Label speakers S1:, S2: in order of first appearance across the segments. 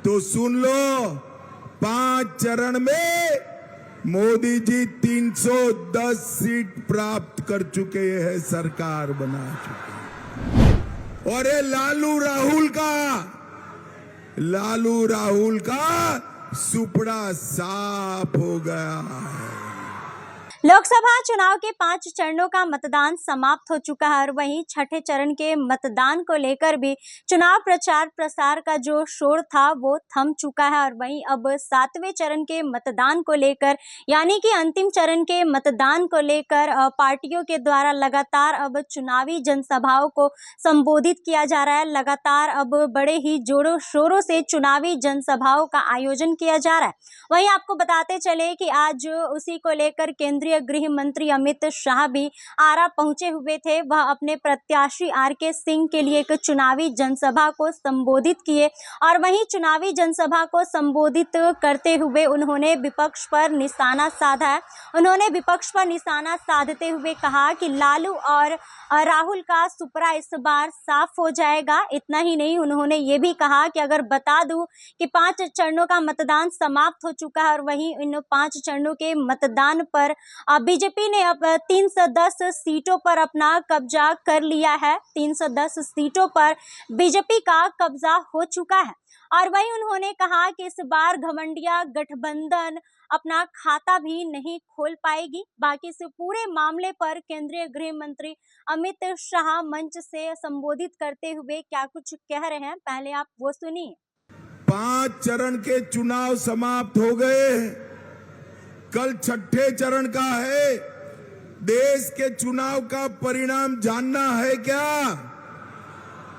S1: तो सुन लो, 5 चरण में मोदी जी 310 सीट प्राप्त कर चुके हैं, सरकार बना चुके हैं। और ये लालू राहुल का सुपड़ा साफ हो गया है।
S2: लोकसभा चुनाव के 5 चरणों का मतदान समाप्त हो चुका है और वहीं छठे चरण के मतदान को लेकर भी चुनाव प्रचार प्रसार का जो शोर था वो थम चुका है। और वहीं अब 7वें चरण के मतदान को लेकर यानी कि अंतिम चरण के मतदान को लेकर पार्टियों के द्वारा लगातार अब चुनावी जनसभाओं को संबोधित किया जा रहा है। लगातार अब बड़े ही जोरों शोरों से चुनावी जनसभाओं का आयोजन किया जा रहा है। वहीं आपको बताते चले कि आज उसी को लेकर केंद्रीय गृह मंत्री अमित शाह भी आरा पहुंचे हुए थे। वह अपने प्रत्याशी आरके सिंह के लिए एक चुनावी जनसभा को संबोधित किए और वहीं चुनावी जनसभा को संबोधित करते हुए उन्होंने विपक्ष पर निशाना साधा है। उन्होंने विपक्ष पर निशाना साधते हुए कहा कि लालू और राहुल का सुपड़ा इस बार साफ हो जाएगा। इतना ही नहीं, उन्होंने ये भी कहा कि अगर बता दूं कि 5 चरणों का मतदान समाप्त हो चुका है और वहीं इन 5 चरणों के मतदान पर बीजेपी ने अब 310 सीटों पर अपना कब्जा कर लिया है। 310 सीटों पर बीजेपी का कब्जा हो चुका है। और वहीं उन्होंने कहा कि इस बार घमंडिया गठबंधन अपना खाता भी नहीं खोल पाएगी। बाकी इस पूरे मामले पर केंद्रीय गृह मंत्री अमित शाह मंच से संबोधित करते हुए क्या कुछ कह रहे हैं, पहले आप वो सुनिए।
S1: 5 चरण के चुनाव समाप्त हो गए, कल छठे चरण का है। देश के चुनाव का परिणाम जानना है क्या?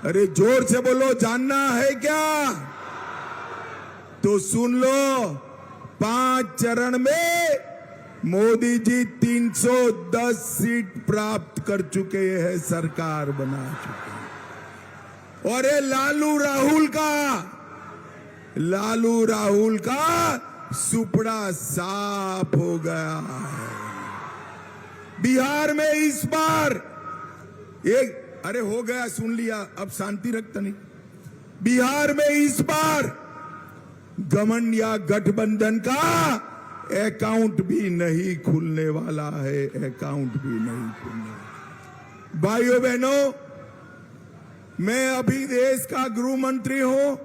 S1: अरे जोर से बोलो, जानना है क्या? तो सुन लो, 5 चरण में मोदी जी 310 सीट प्राप्त कर चुके हैं, सरकार बना चुके हैं। और ये लालू राहुल का सुपड़ा साफ हो गया है। बिहार में इस बार अरे हो गया, सुन लिया, अब शांति रखता नहीं। बिहार में इस बार घमंडिया गठबंधन का अकाउंट भी नहीं खुलने वाला है, अकाउंट भी नहीं खुलने वाला। भाइयों बहनों, मैं अभी देश का गृह मंत्री हूं।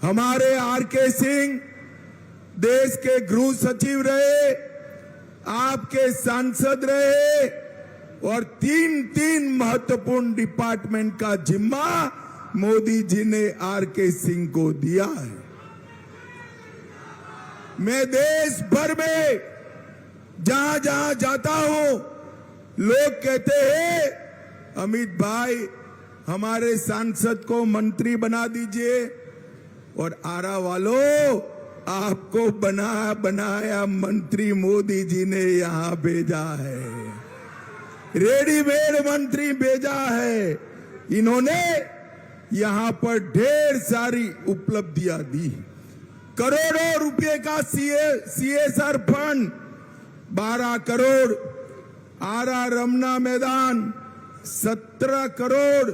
S1: हमारे आरके सिंह देश के गृह सचिव रहे, आपके सांसद रहे और 3 महत्वपूर्ण डिपार्टमेंट का जिम्मा मोदी जी ने आरके सिंह को दिया है। मैं देश भर में जहां जहां जाता हूं, लोग कहते हैं अमित भाई हमारे सांसद को मंत्री बना दीजिए। और आरा वालों, आपको बनाया मंत्री मोदी जी ने यहां भेजा है, रेडीमेड मंत्री भेजा है। इन्होंने यहां पर ढेर सारी उपलब्धियां दी। करोड़ों रुपए का CSR फंड, 12 करोड़ आरा रमना मैदान, 17 करोड़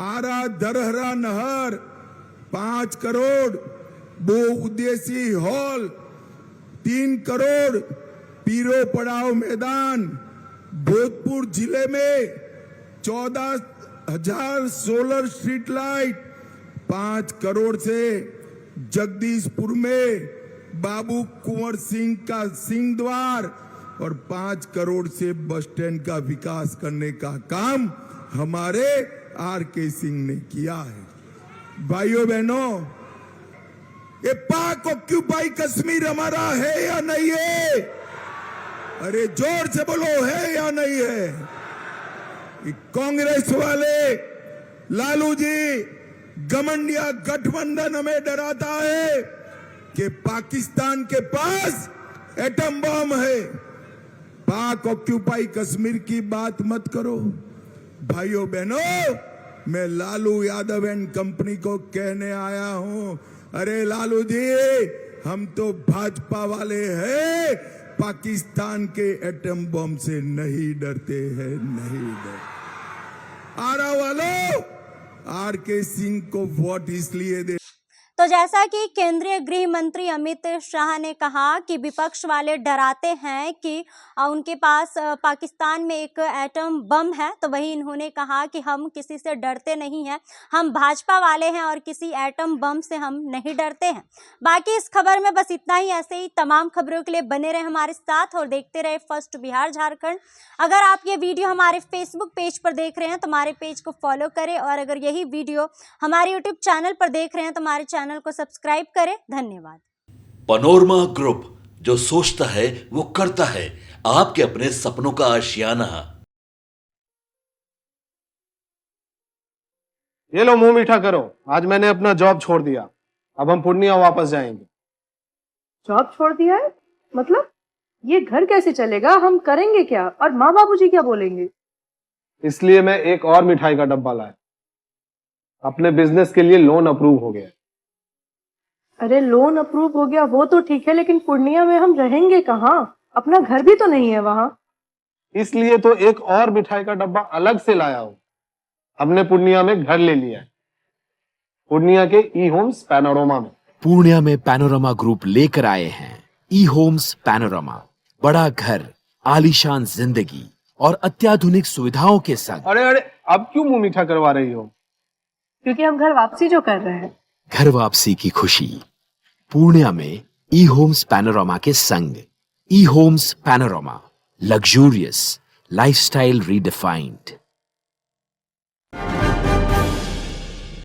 S1: आरा दरहरा नहर, 5 करोड़ बहुउद्देशीय हॉल, 3 करोड़ पीरो पड़ाव मैदान, भोजपुर जिले में 14,000 सोलर स्ट्रीट लाइट, 5 करोड़ से जगदीशपुर में बाबू कुंवर सिंह का सिंह द्वार और 5 करोड़ से बस स्टैंड का विकास करने का काम हमारे आरके सिंह ने किया है। भाइयों बहनों, ये पाक ऑक्यूपाई कश्मीर हमारा है या नहीं है? अरे जोर से बोलो, है या नहीं है? कांग्रेस वाले लालू जी घमंडिया गठबंधन हमें डराता है कि पाकिस्तान के पास एटम बम है। पाक ऑक्यूपाई कश्मीर की बात मत करो। भाइयों बहनों, मैं लालू यादव एंड कंपनी को कहने आया हूं, अरे लालू जी, हम तो भाजपा वाले हैं, पाकिस्तान के एटम बम से नहीं डरते हैं, नहीं डरते। आरा वालों, आरके सिंह को वोट इसलिए दे
S2: तो जैसा कि केंद्रीय गृह मंत्री अमित शाह ने कहा कि विपक्ष वाले डराते हैं कि उनके पास पाकिस्तान में एक एटम बम है, तो वही इन्होंने कहा कि हम किसी से डरते नहीं हैं, हम भाजपा वाले हैं और किसी एटम बम से हम नहीं डरते हैं। बाकी इस खबर में बस इतना ही। ऐसे ही तमाम खबरों के लिए बने रहे हमारे साथ और देखते रहे फर्स्ट बिहार झारखंड। अगर आप ये वीडियो हमारे फेसबुक पेज पर देख रहे हैं तो हमारे पेज को फॉलो करें, और अगर यही वीडियो हमारे यूट्यूब चैनल पर देख रहे हैं तो हमारे चैनल को सब्सक्राइब करें। धन्यवाद।
S3: पनोरमा ग्रुप, जो सोचता है वो करता है। आपके अपने सपनों का आशियाना।
S4: ये लो, मुंह मीठा करो। आज मैंने अपना जॉब छोड़ दिया, अब हम पूर्णिया वापस जाएंगे।
S5: जॉब छोड़ दिया है? मतलब ये घर कैसे चलेगा? हम करेंगे क्या? और माँ बाबूजी क्या बोलेंगे?
S4: इसलिए मैं एक और मिठाई का डब्बा लाया। अपने बिजनेस के लिए लोन अप्रूव हो गया।
S5: अरे लोन अप्रूव हो गया वो तो ठीक है, लेकिन पूर्णिया में हम रहेंगे कहाँ? अपना घर भी तो नहीं है वहाँ।
S4: इसलिए तो एक और मिठाई का डब्बा अलग से लाया हूँ। हमने पूर्णिया में घर ले लिया है, पूर्णिया के ई होम्स पैनोरमा में।
S6: पूर्णिया में पैनोरमा ग्रुप लेकर आए हैं ई होम्स पैनोरमा। बड़ा घर, आलीशान जिंदगी और अत्याधुनिक सुविधाओं के संग।
S4: अरे अरे, अब क्यों मुंह मीठा करवा रही हो?
S5: क्योंकि हम घर वापसी जो कर रहे हैं।
S6: घर वापसी की खुशी पूर्णिया में ई होम्स पैनोरमा के संग। E homes panorama, luxurious lifestyle redefined.